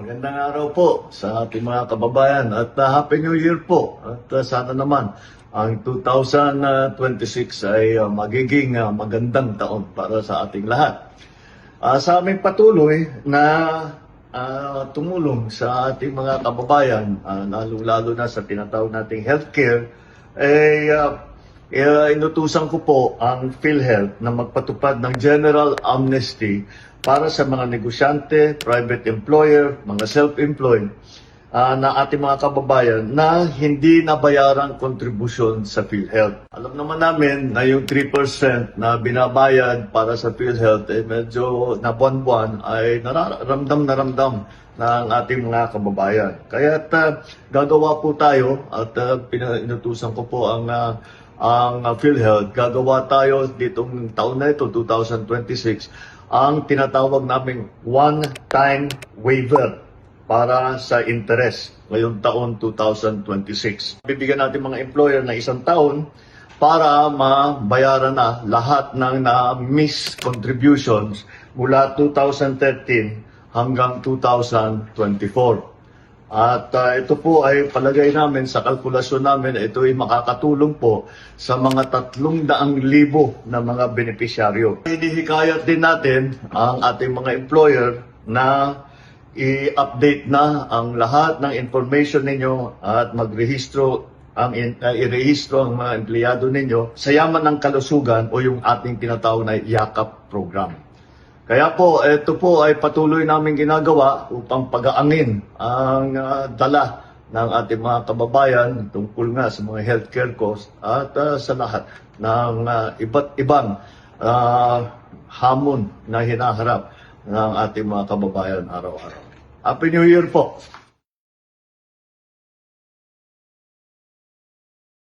Magandang araw po sa ating mga kababayan at Happy New Year po. At sana naman ang 2026 ay magiging magandang taon para sa ating lahat. Sa aming patuloy na tumulong sa ating mga kababayan, lalo-lalo na sa tinatawag nating healthcare, inutusan ko po ang PhilHealth na magpatupad ng general amnesty para sa mga negosyante, private employer, mga self-employed na ating mga kababayan na hindi nabayarang kontribusyon sa PhilHealth. Alam naman namin na yung 3% na binabayad para sa PhilHealth medyo na buwan-buwan ay ramdam ng ating mga kababayan. Kaya gagawa po tayo at pinutusan ko po ang PhilHealth. Gagawa tayo ditong taon na ito, 2026, ang tinatawag naming one-time waiver para sa interest ngayong taon 2026. Bibigyan natin mga employer na 1 taon para mabayaran na lahat ng na-miss contributions mula 2013 hanggang 2024. At ito po ay palagay namin sa kalkulasyon namin, ito ay makakatulong po sa mga 300,000 na mga benepisyaryo. Hinihikayat din natin ang ating mga employer na i-update na ang lahat ng information ninyo at magrehistro i-rehistro ang mga empleyado ninyo sa yaman ng kalusugan o yung ating tinatawag na YAKAP program. Kaya po, ito po ay patuloy namin ginagawa upang pag-aangin ang dala ng ating mga kababayan tungkol nga sa mga healthcare costs at sa lahat ng iba't ibang hamon na hinaharap ng ating mga kababayan araw-araw. Happy New Year po!